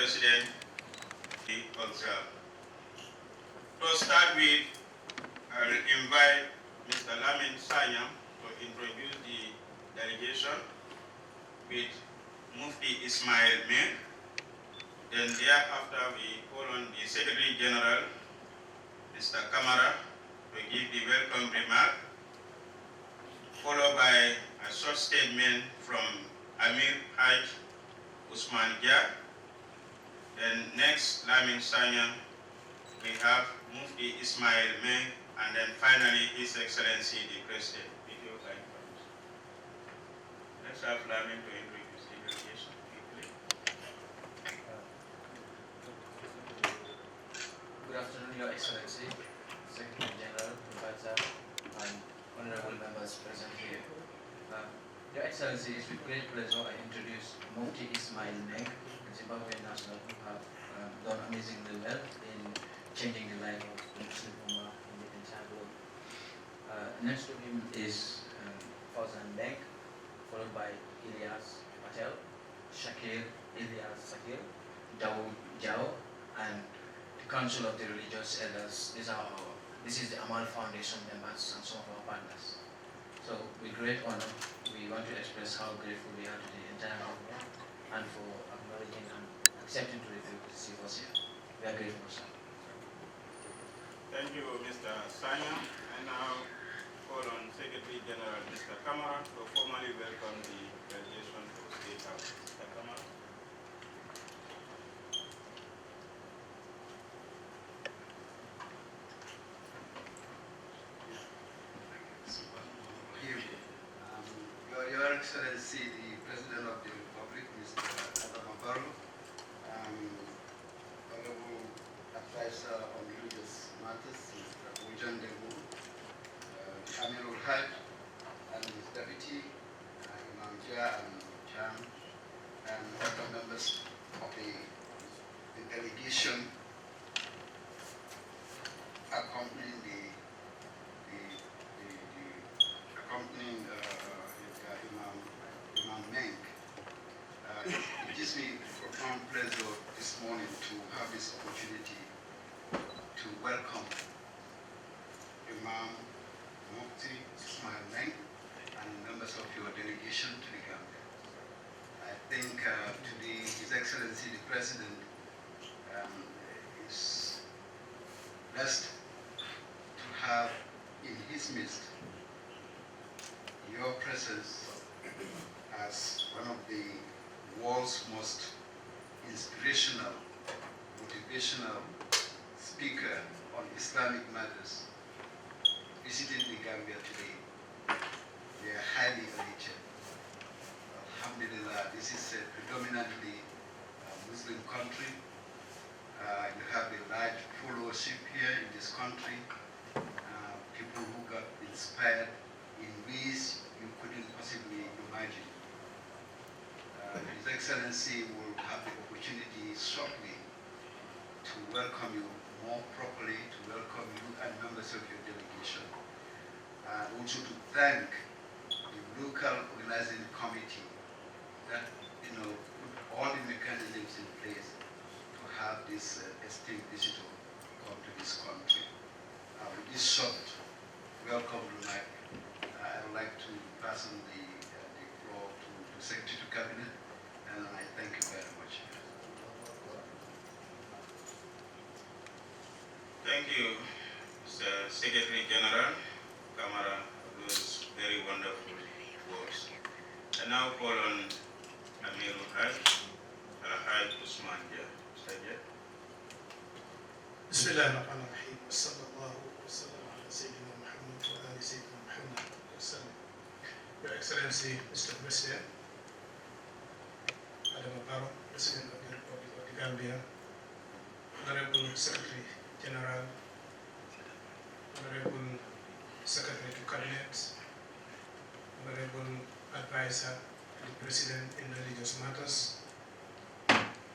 President observed. To start with, I will invite Mr. Lamin Sanyam to introduce the delegation with Mufti Menk. Then thereafter we call on the Secretary General, Mr. Kamara, to give the welcome remark, followed by a short statement from Amir Haj Usman Dia. Then next, Lamin Sanyam, we have Mufti Menk, and then finally His Excellency the President. Let's have Lamin to introduce the delegation quickly. Good afternoon, Your Excellency, Secretary General, Professor, and honorable members present here. Your Excellency, it's with great pleasure I introduce Mufti Menk, the Zimbabwean national who have done amazingly well in changing the life of Muslim Ummah in the entire world. Next to him is Fauzan Bank, followed by Ilyas Patel, Shakir Ilyas Shakir, Dawood Jao, and the Council of the Religious Elders. This is the Amal Foundation members and some of our partners. So with great honor, we want to express how grateful we are to the entire government and for acknowledging and accepting to receive us here. We are grateful, sir. Thank you, Mr. Sanyam. And now call on Secretary General Mr. Kamara to formally welcome the delegation to State House. Mr. Kamara. Your Excellency, the President of the Republic, Mr. Barrow, Honorable Advisor on Religious Matters, Mr. Ujan Debu, Amirul Haj, and his deputy, Imam Jia and Cham, and other members of the delegation accompanying Imam Menk. It gives me profound pleasure this morning to have this opportunity to welcome Imam Mufti Menk and members of your delegation to the Gambia. I think today His Excellency the President is blessed to have in his midst your presence as one of the world's most inspirational, motivational speaker on Islamic matters visiting the Gambia today. They are highly elated. Alhamdulillah, this is a predominantly Muslim country. You have a large followership here in this country. People who got inspired in ways you couldn't possibly imagine. His Excellency will have the opportunity shortly to welcome you more properly, to welcome you and members of your delegation, and also to thank the local organizing committee that put all the mechanisms in place to have this esteemed visitor come to this country. With this short welcome remark, I would like to pass on the floor to the Secretary to Cabinet, and I thank you very much. Thank you, Mr. Secretary General Kamara, for those very wonderful words. And now call on Amir Haj Usman Dia. Bismillahirrahmanirrahim. Sallallahu wasallam ala Sayyidina Muhammad wa ala Sayyidina Muhammad wa sallam. Your Excellency, Mr. President, Adam Barrow, President of the Republic of the Gambia, Honorable Secretary General, Honorable Secretary to Cabinet, Honorable Advisor to the President in Religious Matters,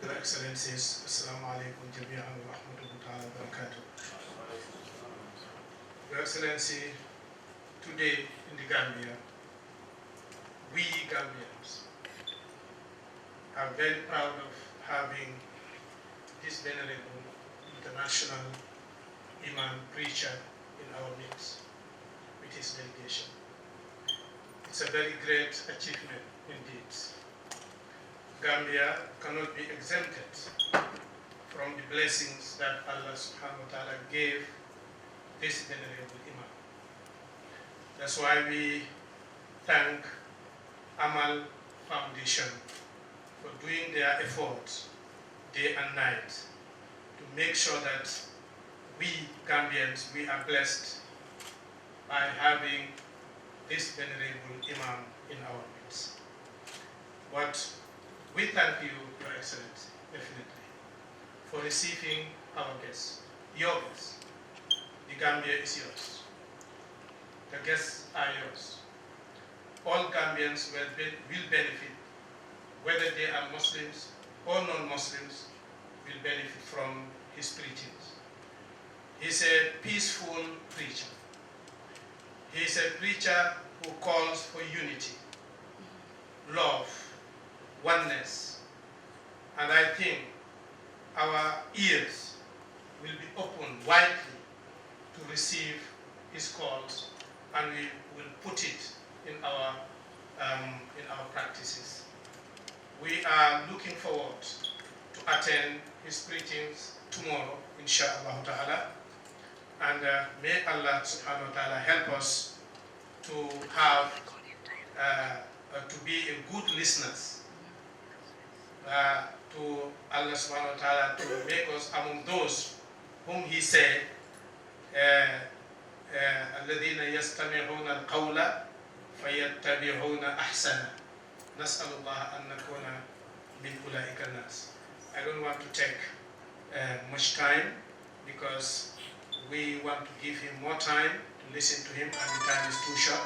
Your Excellencies, Assalamu alaikum jami'an wa rahmatullahi ta'ala wa barakatuh. Your Excellency, today in the Gambia, we Gambians are very proud of having this venerable international Imam preacher in our midst with his delegation. It's a very great achievement indeed. Gambia cannot be exempted from the blessings that Allah subhanahu wa ta'ala gave this venerable Imam. That's why we thank Amal Foundation for doing their efforts day and night to make sure that we Gambians, we are blessed by having this venerable Imam in our midst. But we thank you, Your Excellency, definitely, for receiving our guests, your guests. The Gambia is yours. The guests are yours. All Gambians will benefit, whether they are Muslims or non-Muslims, will benefit from his preachings. He's a peaceful preacher. He's a preacher who calls for unity, love, oneness. And I think our ears will be opened widely to receive his calls, and we will put it in our practices. We are looking forward to attend his preachings tomorrow, inshallah ta'ala. And may Allah subhanahu wa ta'ala help us to have, to be a good listeners, to Allah subhanahu wa ta'ala to make us among those whom he said, الذين يستمعون القول فيتبعون أحسنه نسأل الله أن نكون من أولئك الناس. I don't want to take much time because we want to give him more time to listen to him, and the time is too short.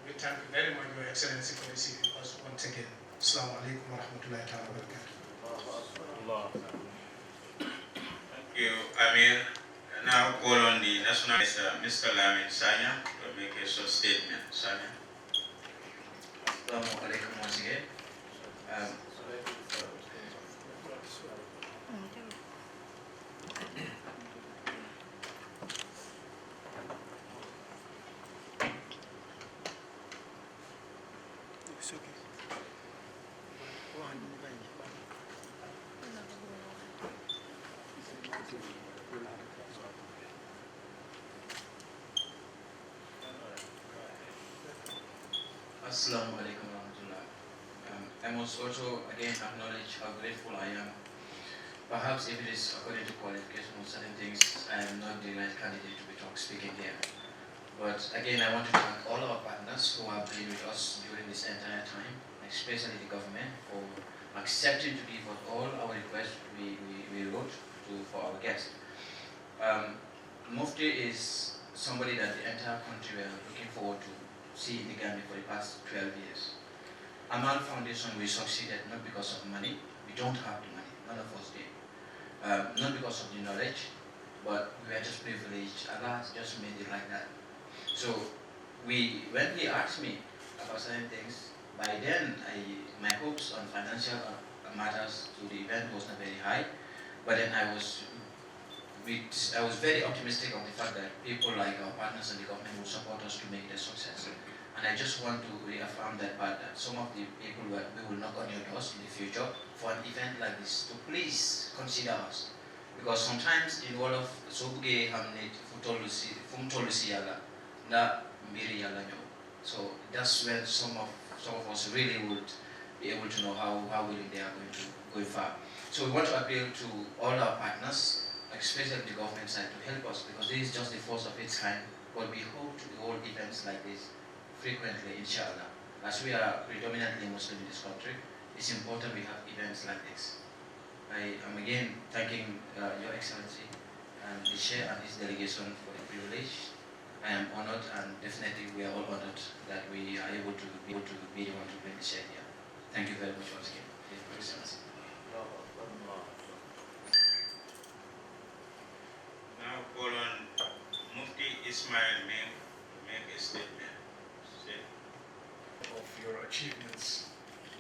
We thank you very much, Your Excellency, for receiving us once again. Assalamu alaikum wa rahmatullahi wa barakatuh. Thank you, Amir. I now call on the National Mr. Lamin Sanya to make a short statement. Sanya. Assalamu alaikum once again. It's okay. Assalamu alaikum warahmatullah. I must also again acknowledge how grateful I am. Perhaps if it is according to qualification or certain things, I am not the right candidate to be speaking here. But again, I want to thank all our partners who have been with us during this entire time, especially the government for accepting to give us all our requests we wrote for our guests. Mufti is somebody that the entire country were looking forward to see in the Gambia for the past 12 years. Amal Foundation, we succeeded not because of money. We don't have the money, none of us did. Not because of the knowledge, but we were just privileged. Allah just made it like that. So when he asked me about certain things, by then my hopes on financial matters to the event was not very high, but then I was very optimistic of the fact that people like our partners in the government will support us to make it a success. And I just want to reaffirm that part, that some of the people we will knock on your doors in the future for an event like this to please consider us. Because sometimes in all of Sobuge Hamnet Fumtolusi Yala, na Miri Yala. So that's when some of us really would be able to know how willing they are going far. So we want to appeal to all our partners, especially the government side, to help us, because this is just the first of its kind, but we hope to hold events like this frequently, inshallah. As we are predominantly Muslim in this country, it's important we have events like this. I am again thanking Your Excellency and the Chair and his delegation for the privilege. I am honored, and definitely we are all honored that we are able to be the one to bring the Chair here. Thank you very much once again, Your Excellency. Now call on Mufti Ismail Menk to make a statement. Of your achievements,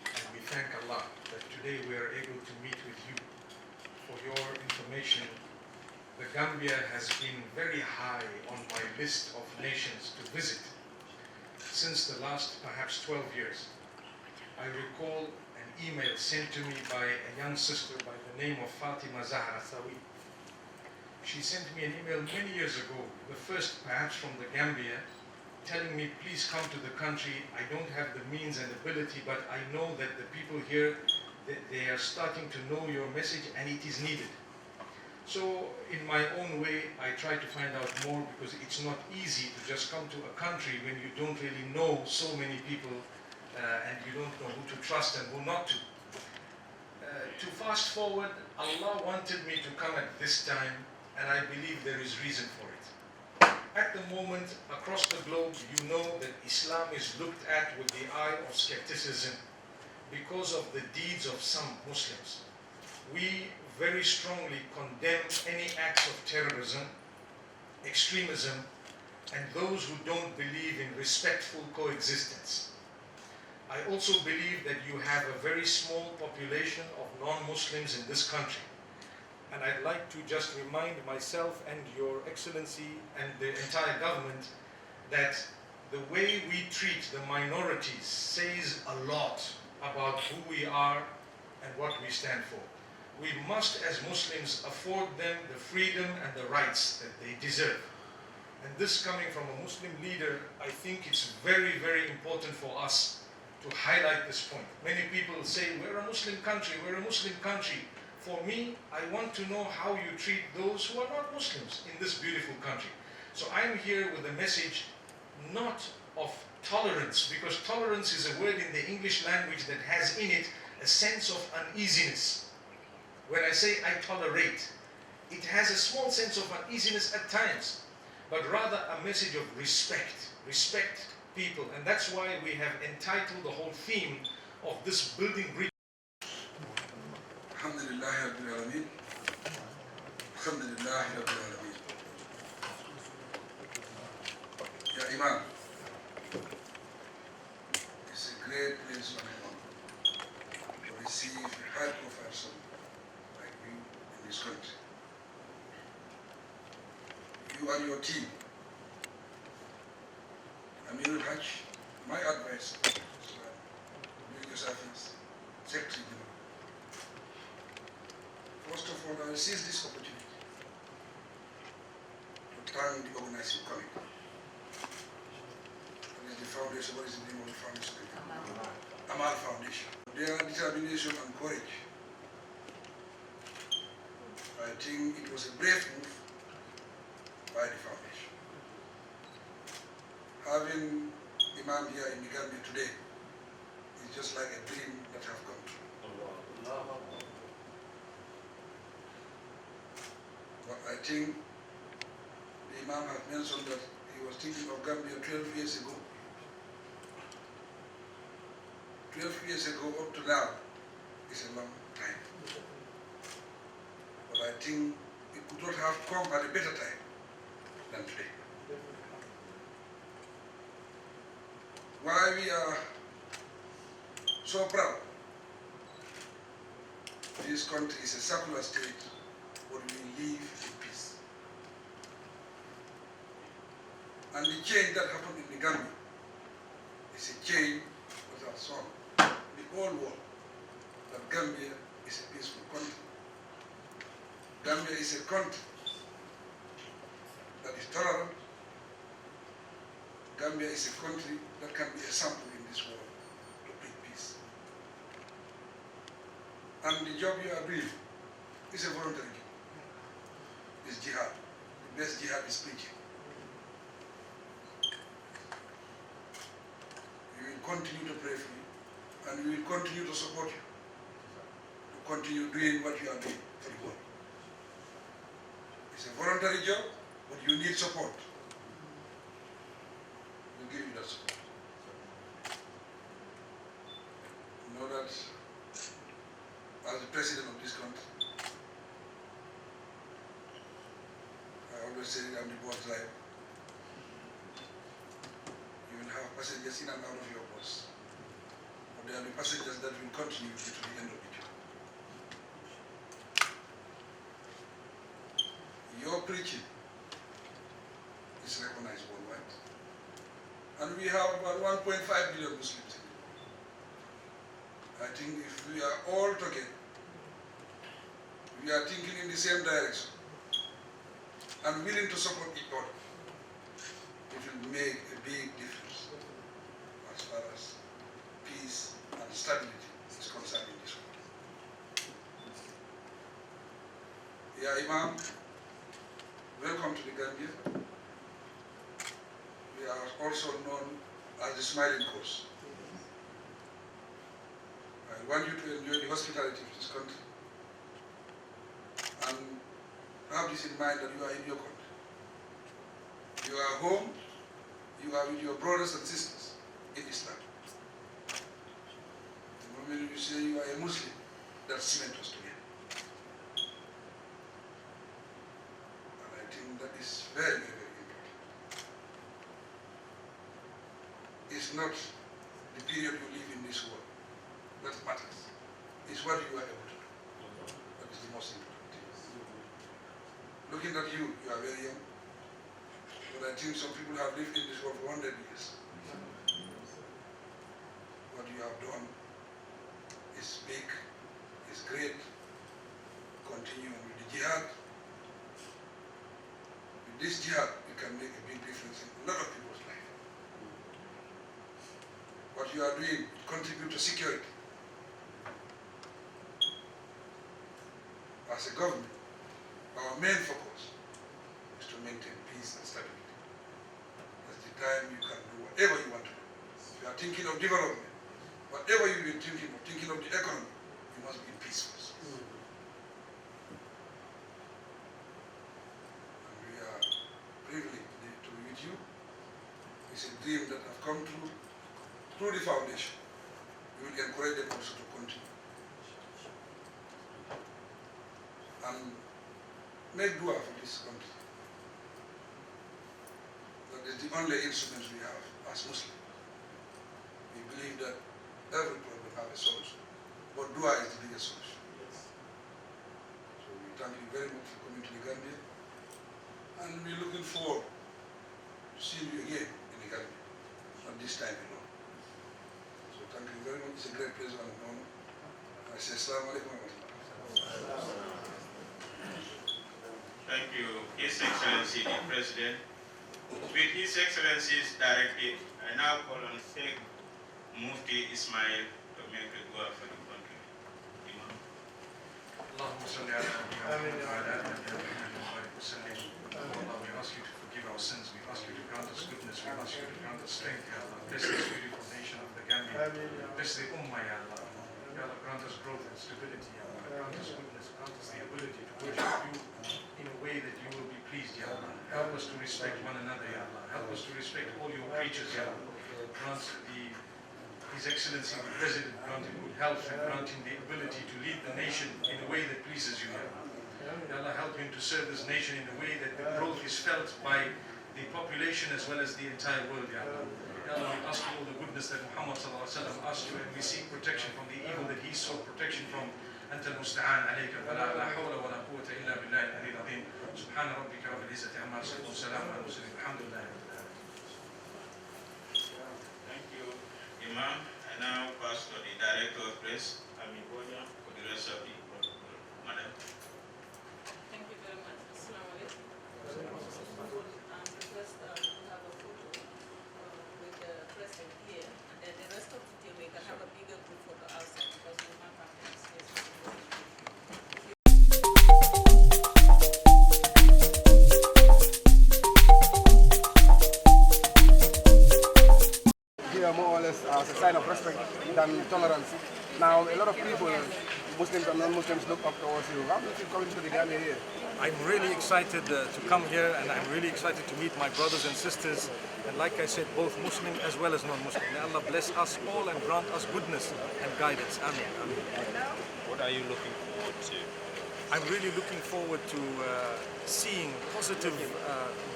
and we thank Allah that today we are able to meet with you for your information, the Gambia has been very high on my list of nations to visit since the last perhaps 12 years. I recall an email sent to me by a young sister by the name of Fatima Zahra Thawi. She sent me an email many years ago, the first perhaps from the Gambia, telling me, please come to the country. I don't have the means and ability, but I know that the people here, they are starting to know your message and it is needed. So in my own way, I try to find out more, because it's not easy to just come to a country when you don't really know so many people and you don't know who to trust and who not to. To fast forward, Allah wanted me to come at this time, and I believe there is reason for it. At the moment, across the globe, you know that Islam is looked at with the eye of skepticism because of the deeds of some Muslims. We very strongly condemn any acts of terrorism, extremism, and those who don't believe in respectful coexistence. I also believe that you have a very small population of non-Muslims in this country. And I'd like to just remind myself and Your Excellency and the entire government that the way we treat the minorities says a lot about who we are and what we stand for. We must, as Muslims, afford them the freedom and the rights that they deserve. And this coming from a Muslim leader, I think it's very, very important for us to highlight this point. Many people say, we're a Muslim country, we're a Muslim country. For me, I want to know how you treat those who are not Muslims in this beautiful country. So I'm here with a message not of tolerance, because tolerance is a word in the English language that has in it a sense of uneasiness. When I say I tolerate, it has a small sense of uneasiness at times, but rather a message of respect. Respect people. And that's why we have entitled the whole theme of this building bridge. Alhamdulillah Rabbil Alameen. Alhamdulillah Rabbil Alameen. Ya Imam, it's a great place on honor to receive a high-profile son like you in this country. You and your team, Amirul Hajj, my advice is religious affairs, Secretary General. First of all, I will seize this opportunity to thank the organizing committee. What is the foundation? What is the name of the foundation? Amal Foundation. Their determination and courage. I think it was a brave move by the foundation. Having Imam here in the Gambia today is just like a dream that have come true. But I think the Imam has mentioned that he was thinking of Gambia 12 years ago. 12 years ago up to now is a long time. But I think it could not have come at a better time than today. Why we are so proud. This country is a secular state, but we live in peace. And the change that happened in the Gambia is a change that has shown the whole world that Gambia is a peaceful country. Gambia is a country that is tolerant. Gambia is a country that can be a sample in this world to bring peace. And the job you are doing is a voluntary job. It's jihad. The best jihad is preaching. We will continue to pray for you, and we will continue to support you, to continue doing what you are doing for the world. It's a voluntary job, but you need support. We'll give you that support. Know that as the president of this country, I always say I'm the boss driver. You will have passengers in and out of your bus. But there will be passengers that will continue to the end of the job. your preaching is recognized worldwide. And we have about 1.5 billion Muslims. I think if we are all together, we are thinking in the same direction and willing to support each other, it will make a big difference as far as peace and stability is concerned in this world. Yeah, Imam, welcome to the Gambia. We are also known as the Smiling Coast. I want you to enjoy the hospitality of this country and have this in mind that you are in your country. You are home, you are with your brothers and sisters in Islam. The moment you say you are a Muslim, that cements us together. And I think that is very, very, very important. It's not the period you live in this world that matters. It's what you are able to do. That is the most important thing. Looking at you, you are very young. But I think some people have lived in this world for 100 years. What you have done is big, is great. Continue with the jihad. With this jihad, you can make a big difference in a lot of people's life. What you are doing contribute to security. As a government, our main focus is to maintain peace and stability. That's the time you can do whatever you want to do. If you are thinking of development, whatever you've been thinking of the economy, you must be peaceful. And we are privileged to be with you. It's a dream that has come true through the foundation. We will encourage them also to continue. And make dua for this country. That is the only instrument we have as Muslims. We believe that every problem has a solution, but dua is the biggest solution. So we thank you very much for coming to the Gambia, and we're looking forward to seeing you again in the Gambia, not this time alone. So thank you very much. It's a great pleasure and honor. I say Assalamu alaikum wa rahmatullah. Thank you, His Excellency the President. With His Excellency's directive, I now call on Sheikh Mufti Ismail to make a dua for the country. Imam. Allahumma salli ala Muhammad wa ala ali Muhammad wa sallim. Allah, we ask you to forgive our sins. We ask you to grant us goodness. We ask you to grant us strength, Ya Allah. Bless this beautiful nation of the Gambia. Bless the Ummah, Ya Allah. Ya Allah, grant us growth and stability, Ya Allah. Grant us goodness. Grant us the ability to worship you in a way that you will be pleased, Ya Allah. Help us to respect one another, Ya Allah. Help us to respect all your creatures, Ya Allah. Grant His Excellency the President, grant him good health and grant him the ability to lead the nation in a way that pleases you, Ya Allah. Ya Allah, help him to serve this nation in a way that the growth is felt by the population as well as the entire world, Ya Allah. Ya Allah, we ask you all the goodness that Muhammad asked you, and we seek protection from the evil that he sought protection from. أنت المستعان عليك فلا حول ولا قوة إلا بالله العلي العظيم. سبحان ربك رب العزة عما يصفون وسلام على المرسلين الحمد لله رب العالمين. Thank you, Imam. I now pass to the Director of Press, Ami Boya, for the rest of the protocol. Madam. Thank you very much. Assalamu alaikum. Request to have a photo with the president here, and then the rest of the team we can have a bigger group photo outside because we don't have any space. Here more or less as a sign of respect than tolerance. Now a lot of people, Muslims and non-Muslims, look up towards you. How do you feel coming to the Gambia here? I'm really excited to come here, and I'm really excited to meet my brothers and sisters, and like I said, both Muslim as well as non-Muslim. May Allah bless us all and grant us goodness and guidance. Ameen. Ameen. What are you looking forward to? I'm really looking forward to seeing positive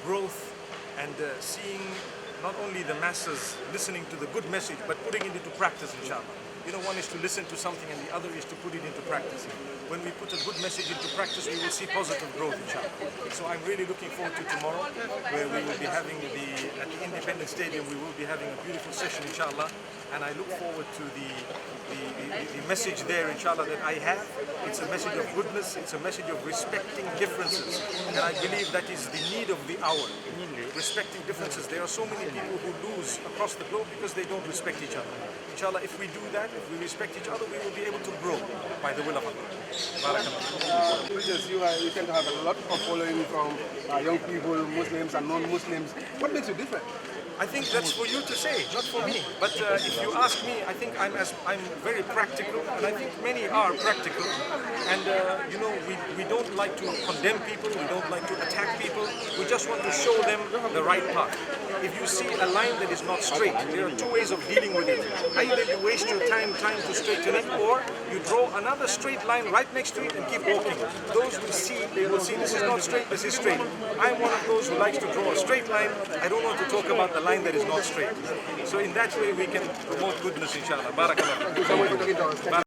growth and seeing not only the masses listening to the good message, but putting it into practice, inshallah. You know, one is to listen to something and the other is to put it into practice. When we put a good message into practice, we will see positive growth, inshallah. So I'm really looking forward to tomorrow, where we will be having at the Independence Stadium, we will be having a beautiful session, inshallah. And I look forward to the message there, inshallah, that I have. It's a message of goodness, it's a message of respecting differences. And I believe that is the need of the hour, respecting differences. There are so many people who lose across the globe because they don't respect each other. Inshallah, if we do that, if we respect each other, we will be able to grow by the will of Allah. Barakallah. You tend to have a lot of following from young people, Muslims and non-Muslims. What makes you different? I think that's for you to say, not for me. But if you ask me, I think I'm very practical, and I think many are practical. And you know, we don't like to condemn people, we don't like to attack people. We just want to show them the right path. If you see a line that is not straight, there are two ways of dealing with it. Either you waste your time trying to straighten it, or you draw another straight line right next to it and keep walking. Those who see, they will see this is not straight, this is straight. I'm one of those who likes to draw a straight line. I don't want to talk about the line that is not straight. So in that way we can promote goodness, inshallah. Barakallah.